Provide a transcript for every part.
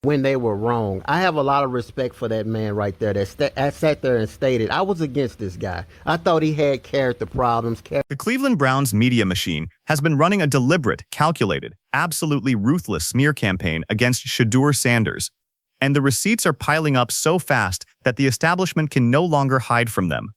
when they were wrong. I have a lot of respect for that man right there that sat there and stated, I was against this guy. I thought he had character problems. The Cleveland Browns media machine has been running a deliberate, calculated, absolutely ruthless smear campaign against Shedeur Sanders, and the receipts are piling up so fast that the establishment can no longer hide from them.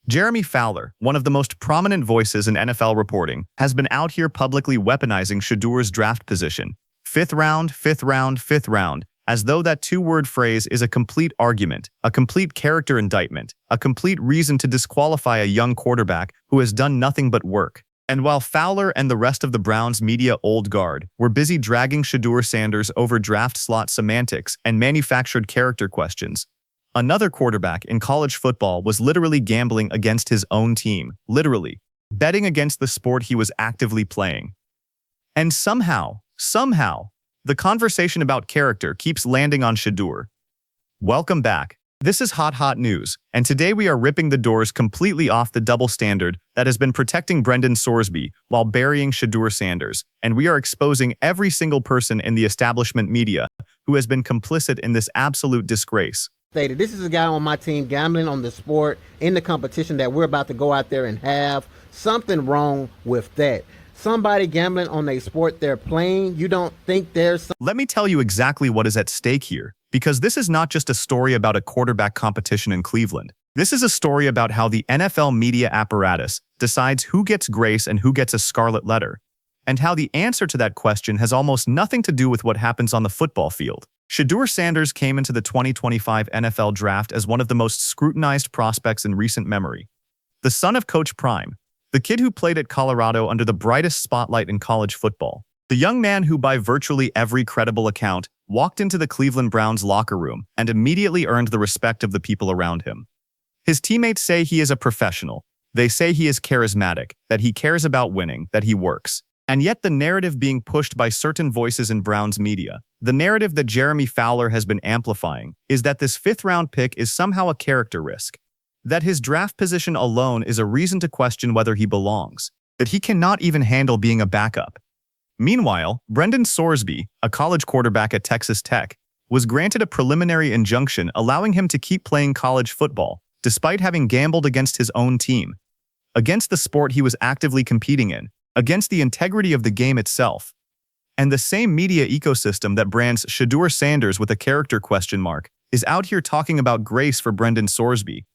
Jeremy Fowler, one of the most prominent voices in NFL reporting, has been out here publicly weaponizing Shedeur's draft position. Fifth round, fifth round, fifth round, as though that two-word phrase is a complete argument, a complete character indictment, a complete reason to disqualify a young quarterback who has done nothing but work. And while Fowler and the rest of the Browns media old guard were busy dragging Shedeur Sanders over draft slot semantics and manufactured character questions, another quarterback in college football was literally gambling against his own team, literally, betting against the sport he was actively playing. And somehow, the conversation about character keeps landing on Shedeur. Welcome back. This is hot news, and today we are ripping the doors completely off the double standard that has been protecting Brendan Sorsby while burying Shedeur Sanders, and we are exposing every single person in the establishment media who has been complicit in this absolute disgrace. This is a guy on my team gambling on the sport in the competition that we're about to go out there and have. Something wrong with that. Somebody gambling on a sport they're playing, you don't think there's Let me tell you exactly what is at stake here, because this is not just a story about a quarterback competition in Cleveland. This is a story about how the NFL media apparatus decides who gets grace and who gets a scarlet letter, and how the answer to that question has almost nothing to do with what happens on the football field. Shedeur Sanders came into the 2025 NFL Draft as one of the most scrutinized prospects in recent memory. The son of Coach Prime, the kid who played at Colorado under the brightest spotlight in college football. The young man who, by virtually every credible account, walked into the Cleveland Browns locker room and immediately earned the respect of the people around him. His teammates say he is a professional. They say he is charismatic, that he cares about winning, that he works. And yet the narrative being pushed by certain voices in Browns media, the narrative that Jeremy Fowler has been amplifying, is that this fifth-round pick is somehow a character risk. That his draft position alone is a reason to question whether he belongs, that he cannot even handle being a backup. Meanwhile, Brendan Sorsby, a college quarterback at Texas Tech, was granted a preliminary injunction allowing him to keep playing college football, despite having gambled against his own team, against the sport he was actively competing in, against the integrity of the game itself. And the same media ecosystem that brands Shedeur Sanders with a character question mark is out here talking about grace for Brendan Sorsby.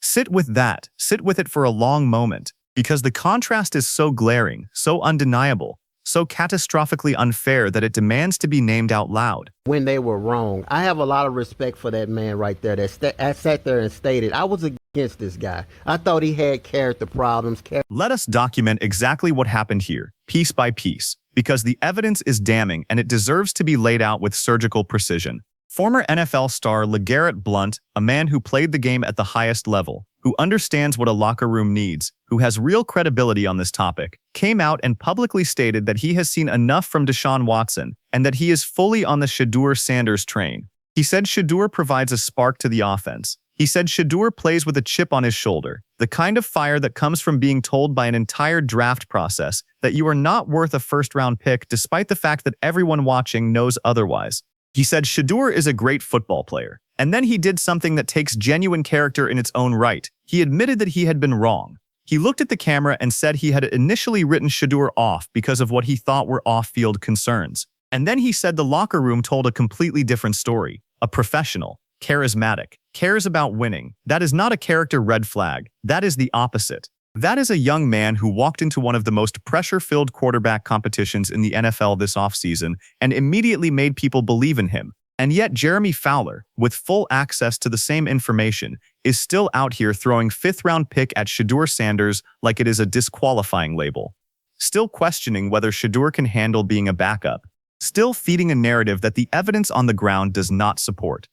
Sit with that. Sit with it for a long moment, because the contrast is so glaring, so undeniable, so catastrophically unfair that it demands to be named out loud. When they were wrong. I have a lot of respect for that man right there that sat there and stated, I was against this guy. I thought he had character problems. Let us document exactly what happened here, piece by piece, because the evidence is damning and it deserves to be laid out with surgical precision. Former NFL star LeGarrette Blount, a man who played the game at the highest level, who understands what a locker room needs, who has real credibility on this topic, came out and publicly stated that he has seen enough from Deshaun Watson and that he is fully on the Shedeur Sanders train. He said Shedeur provides a spark to the offense. He said Shedeur plays with a chip on his shoulder, the kind of fire that comes from being told by an entire draft process that you are not worth a first-round pick despite the fact that everyone watching knows otherwise. He said Shedeur is a great football player. And then he did something that takes genuine character in its own right. He admitted that he had been wrong. He looked at the camera and said he had initially written Shedeur off because of what he thought were off-field concerns. And then he said the locker room told a completely different story. A professional, charismatic, cares about winning. That is not a character red flag. That is the opposite. That is a young man who walked into one of the most pressure-filled quarterback competitions in the NFL this offseason and immediately made people believe in him. And yet Jeremy Fowler, with full access to the same information, is still out here throwing fifth-round pick at Shedeur Sanders like it is a disqualifying label. Still questioning whether Shedeur can handle being a backup. Still feeding a narrative that the evidence on the ground does not support.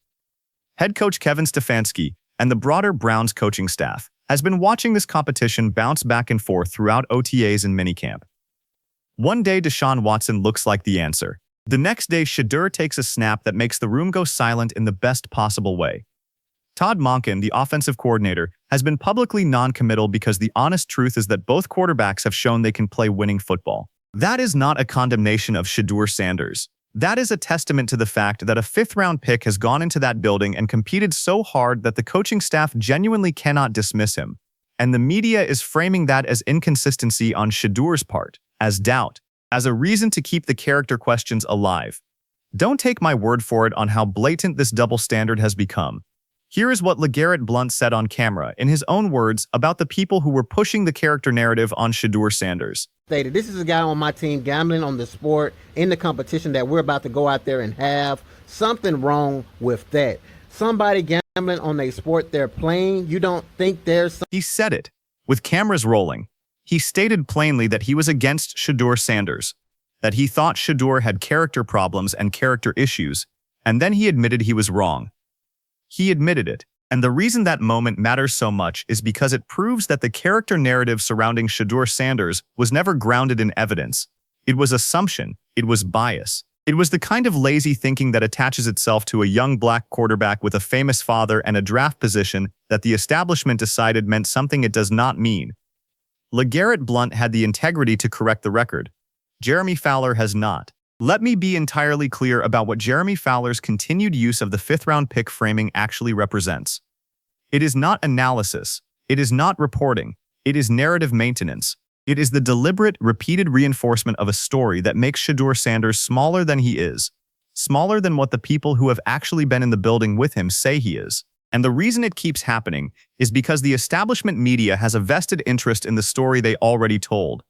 Head coach Kevin Stefanski and the broader Browns coaching staff has been watching this competition bounce back and forth throughout OTAs and minicamp. One day Deshaun Watson looks like the answer. The next day Shedeur takes a snap that makes the room go silent in the best possible way. Todd Monken, the offensive coordinator, has been publicly non-committal because the honest truth is that both quarterbacks have shown they can play winning football. That is not a condemnation of Shedeur Sanders. That is a testament to the fact that a fifth-round pick has gone into that building and competed so hard that the coaching staff genuinely cannot dismiss him. And the media is framing that as inconsistency on Shedeur's part, as doubt, as a reason to keep the character questions alive. Don't take my word for it on how blatant this double standard has become. Here is what LeGarrette Blount said on camera, in his own words, about the people who were pushing the character narrative on Shedeur Sanders. Stated, this is a guy on my team gambling on the sport in the competition that we're about to go out there and have. Something wrong with that. Somebody gambling on a sport they're playing, you don't think there's... He said it, with cameras rolling. He stated plainly that he was against Shedeur Sanders, that he thought Shedeur had character problems and character issues, and then he admitted he was wrong. He admitted it, and the reason that moment matters so much is because it proves that the character narrative surrounding Shedeur Sanders was never grounded in evidence. It was assumption, it was bias. It was the kind of lazy thinking that attaches itself to a young black quarterback with a famous father and a draft position that the establishment decided meant something it does not mean. LeGarrette Blount had the integrity to correct the record. Jeremy Fowler has not. Let me be entirely clear about what Jeremy Fowler's continued use of the fifth-round pick framing actually represents. It is not analysis. It is not reporting. It is narrative maintenance. It is the deliberate, repeated reinforcement of a story that makes Shedeur Sanders smaller than he is, smaller than what the people who have actually been in the building with him say he is. And the reason it keeps happening is because the establishment media has a vested interest in the story they already told.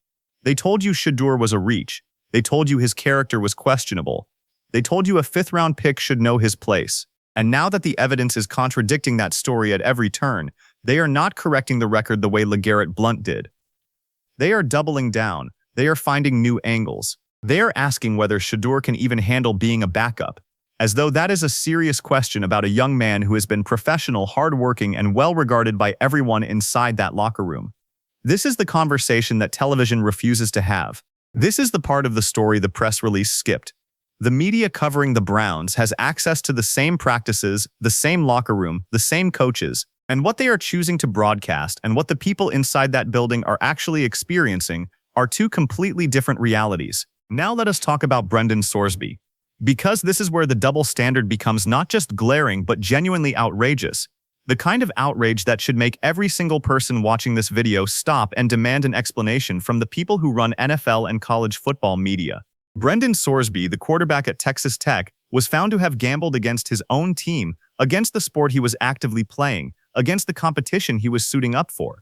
They told you Shedeur was a reach. They told you his character was questionable. They told you a fifth-round pick should know his place. And now that the evidence is contradicting that story at every turn, they are not correcting the record the way LeGarrette Blount did. They are doubling down. They are finding new angles. They are asking whether Shedeur can even handle being a backup, as though that is a serious question about a young man who has been professional, hardworking, and well-regarded by everyone inside that locker room. This is the conversation that television refuses to have. This is the part of the story the press release skipped. The media covering the Browns has access to the same practices, the same locker room, the same coaches, and what they are choosing to broadcast and what the people inside that building are actually experiencing are two completely different realities. Now let us talk about Brendan Sorsby. Because this is where the double standard becomes not just glaring but genuinely outrageous. The kind of outrage that should make every single person watching this video stop and demand an explanation from the people who run NFL and college football media. Brendan Sorsby, the quarterback at Texas Tech, was found to have gambled against his own team, against the sport he was actively playing, against the competition he was suiting up for.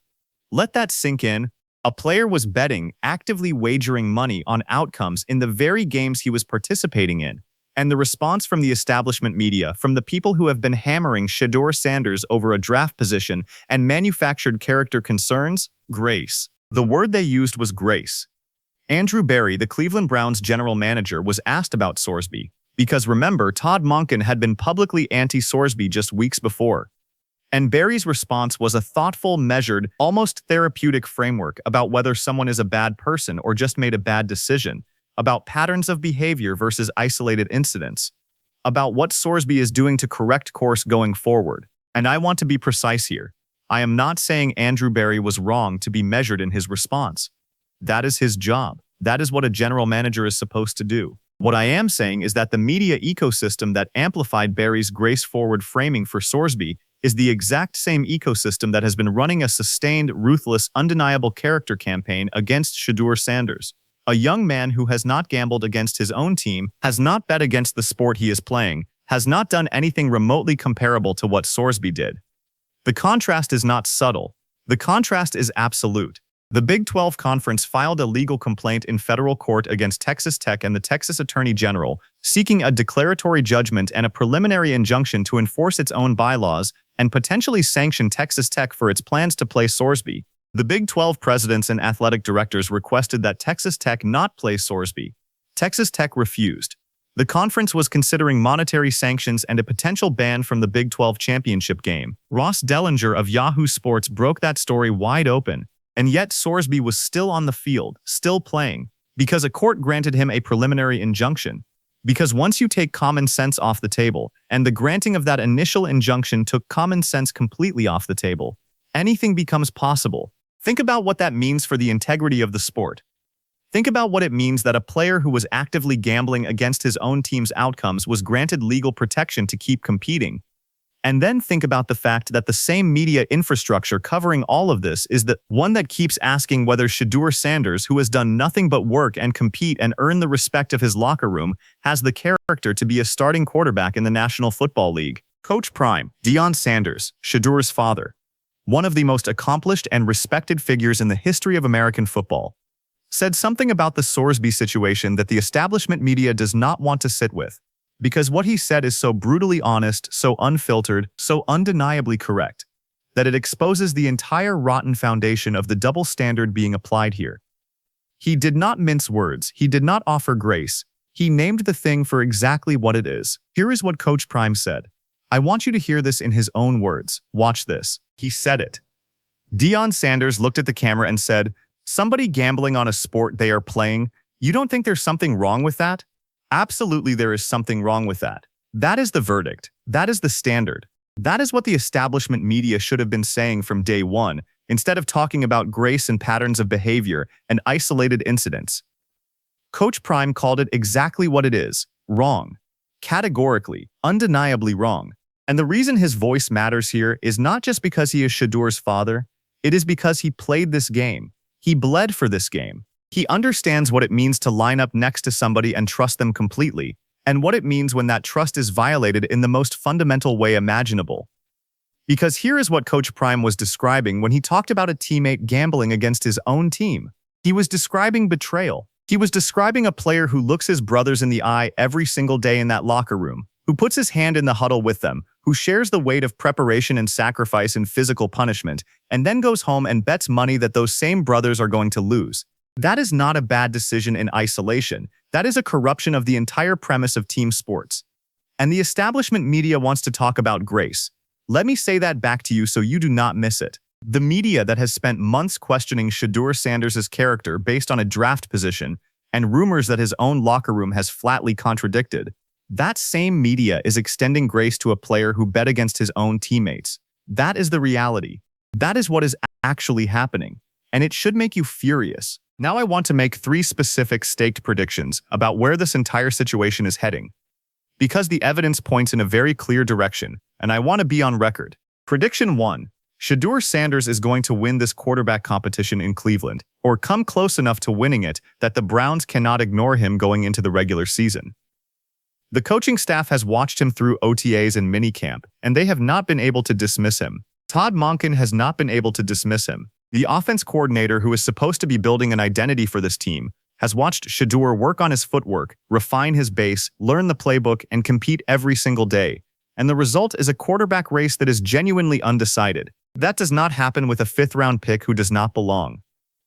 Let that sink in. A player was betting, actively wagering money on outcomes in the very games he was participating in. And the response from the establishment media, from the people who have been hammering Shedeur Sanders over a draft position and manufactured character concerns? Grace. The word they used was grace. Andrew Berry, the Cleveland Browns general manager, was asked about Sorsby, because remember, Todd Monken had been publicly anti-Sorsby just weeks before. And Berry's response was a thoughtful, measured, almost therapeutic framework about whether someone is a bad person or just made a bad decision, about patterns of behavior versus isolated incidents, about what Sorsby is doing to correct course going forward. And I want to be precise here. I am not saying Andrew Berry was wrong to be measured in his response. That is his job. That is what a general manager is supposed to do. What I am saying is that the media ecosystem that amplified Berry's grace-forward framing for Sorsby is the exact same ecosystem that has been running a sustained, ruthless, undeniable character campaign against Shedeur Sanders. A young man who has not gambled against his own team, has not bet against the sport he is playing, has not done anything remotely comparable to what Sorsby did. The contrast is not subtle. The contrast is absolute. The Big 12 Conference filed a legal complaint in federal court against Texas Tech and the Texas Attorney General, seeking a declaratory judgment and a preliminary injunction to enforce its own bylaws and potentially sanction Texas Tech for its plans to play Sorsby. The Big 12 presidents and athletic directors requested that Texas Tech not play Sorsby. Texas Tech refused. The conference was considering monetary sanctions and a potential ban from the Big 12 championship game. Ross Dellinger of Yahoo Sports broke that story wide open. And yet Sorsby was still on the field, still playing, because a court granted him a preliminary injunction. Because once you take common sense off the table, and the granting of that initial injunction took common sense completely off the table, anything becomes possible. Think about what that means for the integrity of the sport. Think about what it means that a player who was actively gambling against his own team's outcomes was granted legal protection to keep competing. And then think about the fact that the same media infrastructure covering all of this is the one that keeps asking whether Shedeur Sanders, who has done nothing but work and compete and earn the respect of his locker room, has the character to be a starting quarterback in the National Football League. Coach Prime, Deion Sanders, Shedeur's father, one of the most accomplished and respected figures in the history of American football, said something about the Sorsby situation that the establishment media does not want to sit with, because what he said is so brutally honest, so unfiltered, so undeniably correct, that it exposes the entire rotten foundation of the double standard being applied here. He did not mince words, he did not offer grace, he named the thing for exactly what it is. Here is what Coach Prime said. I want you to hear this in his own words. Watch this. He said it. Deion Sanders looked at the camera and said, "Somebody gambling on a sport they are playing, you don't think there's something wrong with that?" Absolutely, there is something wrong with that. That is the verdict. That is the standard. That is what the establishment media should have been saying from day one, instead of talking about grace and patterns of behavior and isolated incidents. Coach Prime called it exactly what it is, wrong. Categorically, undeniably wrong. And the reason his voice matters here is not just because he is Shedeur's father, it is because he played this game. He bled for this game. He understands what it means to line up next to somebody and trust them completely, and what it means when that trust is violated in the most fundamental way imaginable. Because here is what Coach Prime was describing when he talked about a teammate gambling against his own team. He was describing betrayal. He was describing a player who looks his brothers in the eye every single day in that locker room, who puts his hand in the huddle with them, who shares the weight of preparation and sacrifice and physical punishment, and then goes home and bets money that those same brothers are going to lose. That is not a bad decision in isolation. That is a corruption of the entire premise of team sports. And the establishment media wants to talk about grace. Let me say that back to you so you do not miss it. The media that has spent months questioning Shedeur Sanders' character based on a draft position and rumors that his own locker room has flatly contradicted, that same media is extending grace to a player who bet against his own teammates. That is the reality. That is what is actually happening. And it should make you furious. Now I want to make 3 specific staked predictions about where this entire situation is heading, because the evidence points in a very clear direction, and I want to be on record. Prediction 1. Shedeur Sanders is going to win this quarterback competition in Cleveland, or come close enough to winning it that the Browns cannot ignore him going into the regular season. The coaching staff has watched him through OTAs and minicamp, and they have not been able to dismiss him. Todd Monken has not been able to dismiss him. The offense coordinator, who is supposed to be building an identity for this team, has watched Shedeur work on his footwork, refine his base, learn the playbook, and compete every single day. And the result is a quarterback race that is genuinely undecided. That does not happen with a 5th-round pick who does not belong.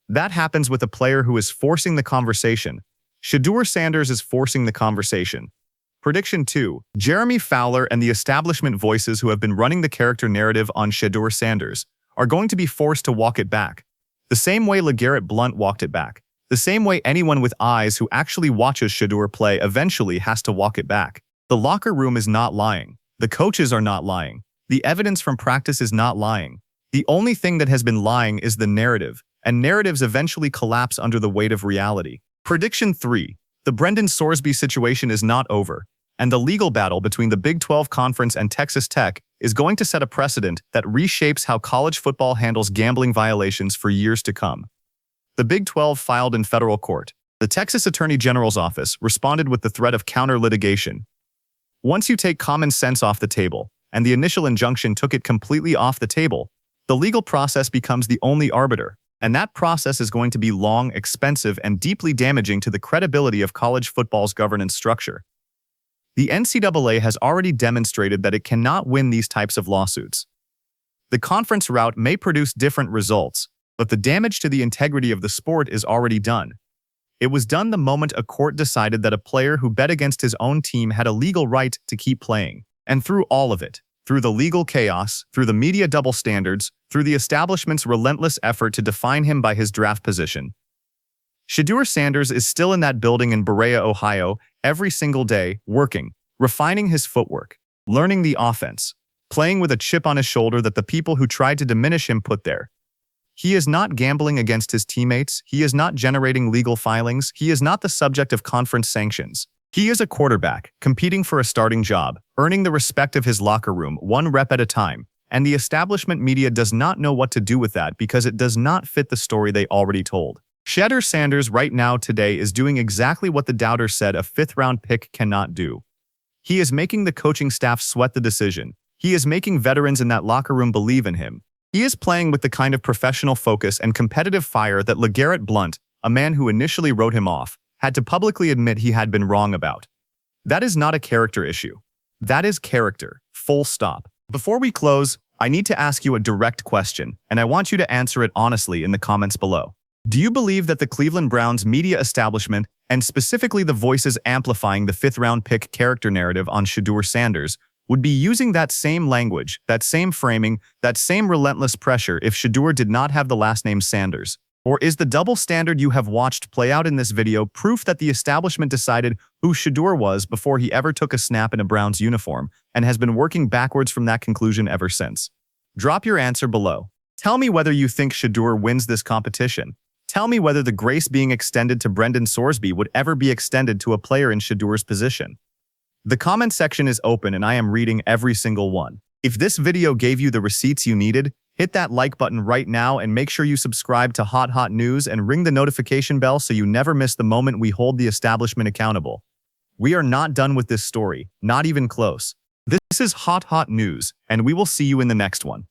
That happens with a player who is forcing the conversation. Shedeur Sanders is forcing the conversation. Prediction 2. Jeremy Fowler and the establishment voices who have been running the character narrative on Shedeur Sanders are going to be forced to walk it back. The same way LeGarrette Blount walked it back. The same way anyone with eyes who actually watches Shedeur play eventually has to walk it back. The locker room is not lying. The coaches are not lying. The evidence from practice is not lying. The only thing that has been lying is the narrative, and narratives eventually collapse under the weight of reality. Prediction 3. The Brendan Sorsby situation is not over, and the legal battle between the Big 12 Conference and Texas Tech is going to set a precedent that reshapes how college football handles gambling violations for years to come. The Big 12 filed in federal court. The Texas Attorney General's office responded with the threat of counter-litigation. Once you take common sense off the table, and the initial injunction took it completely off the table, the legal process becomes the only arbiter, and that process is going to be long, expensive, and deeply damaging to the credibility of college football's governance structure. The NCAA has already demonstrated that it cannot win these types of lawsuits. The conference route may produce different results, but the damage to the integrity of the sport is already done. It was done the moment a court decided that a player who bet against his own team had a legal right to keep playing. And through all of it, through the legal chaos, through the media double standards, through the establishment's relentless effort to define him by his draft position, Shedeur Sanders is still in that building in Berea, Ohio, every single day, working, refining his footwork, learning the offense, playing with a chip on his shoulder that the people who tried to diminish him put there. He is not gambling against his teammates. He is not generating legal filings. He is not the subject of conference sanctions. He is a quarterback, competing for a starting job, earning the respect of his locker room, one rep at a time. And the establishment media does not know what to do with that because it does not fit the story they already told. Shedeur Sanders right now today is doing exactly what the doubter said a fifth-round pick cannot do. He is making the coaching staff sweat the decision. He is making veterans in that locker room believe in him. He is playing with the kind of professional focus and competitive fire that LeGarrette Blount, a man who initially wrote him off, had to publicly admit he had been wrong about. That is not a character issue. That is character. Full stop. Before we close, I need to ask you a direct question, and I want you to answer it honestly in the comments below. Do you believe that the Cleveland Browns media establishment, and specifically the voices amplifying the fifth-round pick character narrative on Shedeur Sanders, would be using that same language, that same framing, that same relentless pressure if Shedeur did not have the last name Sanders? Or is the double standard you have watched play out in this video proof that the establishment decided who Shedeur was before he ever took a snap in a Browns uniform and has been working backwards from that conclusion ever since? Drop your answer below. Tell me whether you think Shedeur wins this competition. Tell me whether the grace being extended to Brendan Sorsby would ever be extended to a player in Shedeur's position. The comment section is open and I am reading every single one. If this video gave you the receipts you needed, hit that like button right now and make sure you subscribe to Hot News and ring the notification bell so you never miss the moment we hold the establishment accountable. We are not done with this story, not even close. This is Hot News, and we will see you in the next one.